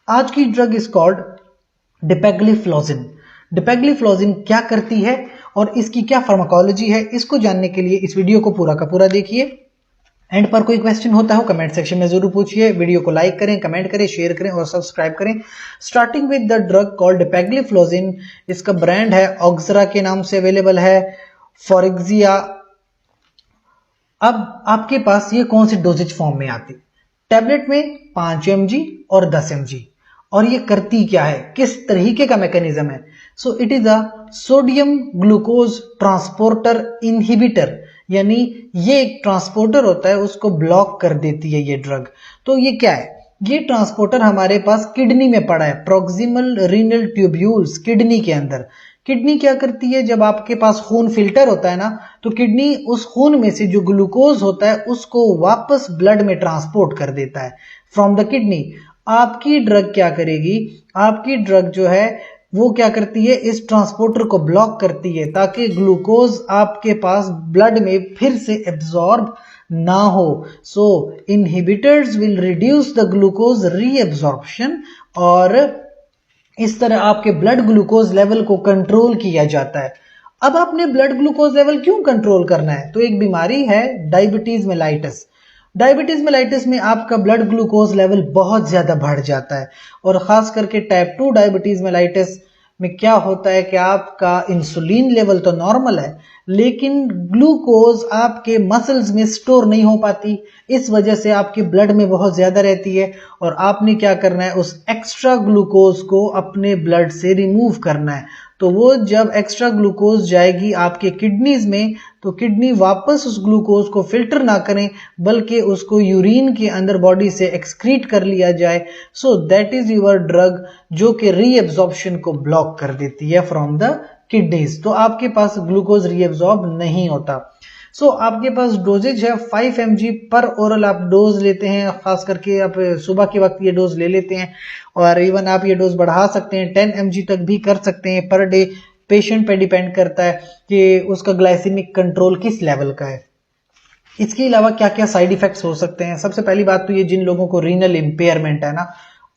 आज की drug is called डिपेग्लिफ्लोजिन। डिपेग्लिफ्लोजिन क्या करती है और इसकी क्या फार्माकोलॉजी है, इसको जानने के लिए इस वीडियो को पूरा का पूरा देखिए। एंड पर कोई क्वेश्चन होता हो कमेंट सेक्शन में जरूर पूछिए। वीडियो को लाइक करें, कमेंट करें, शेयर करें और सब्सक्राइब करें। Starting with the drug called dapagliflozin, इसका ब्रांड है ऑक्सरा के नाम से अवेलेबल है, फॉरेक्सिया। अब आपके पास ये कौन सी डोजेज फॉर्म में आती? टैबलेट में 5 mg और 10 mg। और ये करती क्या है, किस तरीके का मैकेनिज्म है? So it is a sodium glucose transporter inhibitor, यानी ये एक ट्रांसपोर्टर होता है, उसको ब्लॉक कर देती है ये ड्रग। तो ये क्या है? ये ट्रांसपोर्टर हमारे पास किडनी में पड़ा है, प्रोक्सिमल रीनल ट्यूब्यूल्स, किडनी के अंदर। किडनी क्या करती है, जब आपके पास खून फिल्टर होता है ना, तो किडनी उस खून में से जो ग्लूकोज होता है उसको वापस ब्लड में ट्रांसपोर्ट कर देता है फ्रॉम द किडनी। आपकी ड्रग क्या करेगी? आपकी ड्रग जो है वो क्या करती है, इस ट्रांसपोर्टर को ब्लॉक करती है ताकि ग्लूकोज आपके पास ब्लड में फिर से एब्जॉर्ब ना हो। So inhibitors will reduce the glucose reabsorption और इस तरह आपके ब्लड ग्लूकोज लेवल को कंट्रोल किया जाता है। अब आपने ब्लड ग्लूकोज लेवल क्यों कंट्रोल करना है? तो एक बीमारी है डायबिटीज मेलाइटिस। डायबिटीज मेलाइटिस में आपका ब्लड ग्लूकोज लेवल बहुत ज्यादा बढ़ जाता है और खास करके टाइप 2 डायबिटीज मेलाइटिस में क्या होता है कि आपका इंसुलिन लेवल तो नॉर्मल है लेकिन ग्लूकोज आपके मसल्स में स्टोर नहीं हो पाती, इस वजह से आपके ब्लड में बहुत ज्यादा रहती है और आपने क्या करना है, उस एक्स्ट्रा ग्लूकोज को अपने ब्लड से रिमूव करना है। तो वो जब एक्स्ट्रा ग्लूकोज जाएगी आपके किडनीज में, तो किडनी वापस उस ग्लूकोज को फिल्टर ना करें बल्कि उसको यूरिन के अंदर बॉडी से एक्सक्रीट कर लिया जाए। So that is your drug जो कि रीएब्जॉर्प्शन को ब्लॉक कर देती है फ्रॉम द किडनीज। तो आपके पास ग्लूकोज रीएब्जॉर्ब नहीं होता। सो आपके पास डोजेज है 5 mg पर ओरल आप डोज लेते हैं, खास करके आप सुबह के वक्त ये डोज ले लेते हैं और इवन आप ये डोज बढ़ा सकते हैं, 10 mg तक भी कर सकते हैं पर डे। पेशेंट पे डिपेंड करता है कि उसका ग्लाइसेमिक कंट्रोल किस लेवल का है। इसके अलावा क्या क्या साइड इफेक्ट्स हो सकते हैं? सबसे पहली बात तो ये, जिन लोगों को रीनल इम्पेयरमेंट है ना,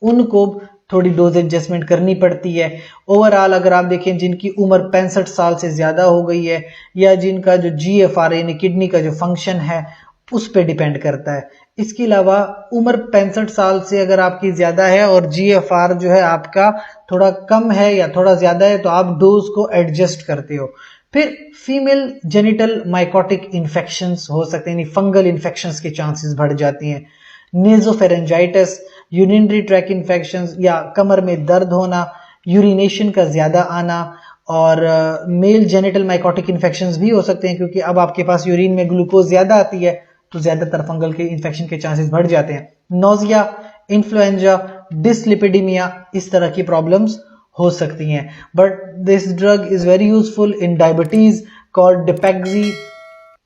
उनको थोड़ी डोज एडजस्टमेंट करनी पड़ती है। ओवरऑल अगर आप देखें जिनकी उम्र 65 साल से ज्यादा हो गई है या जिनका जो GFR यानी किडनी का जो फंक्शन है उस पर डिपेंड करता है। इसके अलावा उम्र 65 साल से अगर आपकी ज्यादा है और GFR जो है आपका थोड़ा कम है या थोड़ा ज्यादा है तो आप डोज को एडजस्ट करते हो। फिर फीमेल जेनिटल माइकोटिक इन्फेक्शंस हो सकते हैं, फंगल इन्फेक्शंस के चांसेस बढ़ जाती हैं। नेजोफेरेंजाइटिस, यूरिनरी ट्रैक इन्फेक्शंस या कमर में दर्द होना, यूरिनेशन का ज्यादा आना और मेल जेनिटल माइकोटिक इन्फेक्शंस भी हो सकते हैं क्योंकि अब आपके पास यूरिन में ग्लूकोज ज्यादा आती है तो ज्यादातर फंगल के इन्फेक्शन के चांसेस बढ़ जाते हैं। नोजिया, इन्फ्लुएंजा, डिसलिपिडीमिया, इस तरह की प्रॉब्लम्स हो सकती हैं। But this drug is very useful in diabetes called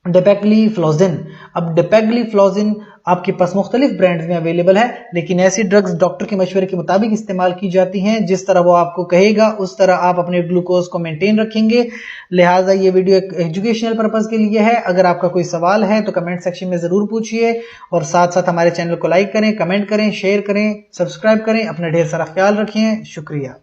dapagliflozin. अब डिपेग्लिफ्लोजिन आपके पास मुख्तलिफ ब्रांड्स में अवेलेबल है लेकिन ऐसी ड्रग्स डॉक्टर के मशवरे के मुताबिक इस्तेमाल की जाती हैं, जिस तरह वो आपको कहेगा उस तरह आप अपने ग्लूकोज को मेंटेन रखेंगे। लिहाजा ये वीडियो एक एजुकेशनल पर्पज के लिए है। अगर आपका कोई सवाल है तो कमेंट सेक्शन में जरूर पूछिए और साथ साथ हमारे चैनल को लाइक करें, कमेंट करें, शेयर करें, सब्सक्राइब करें। अपना ढेर सारा ख्याल रखें। शुक्रिया।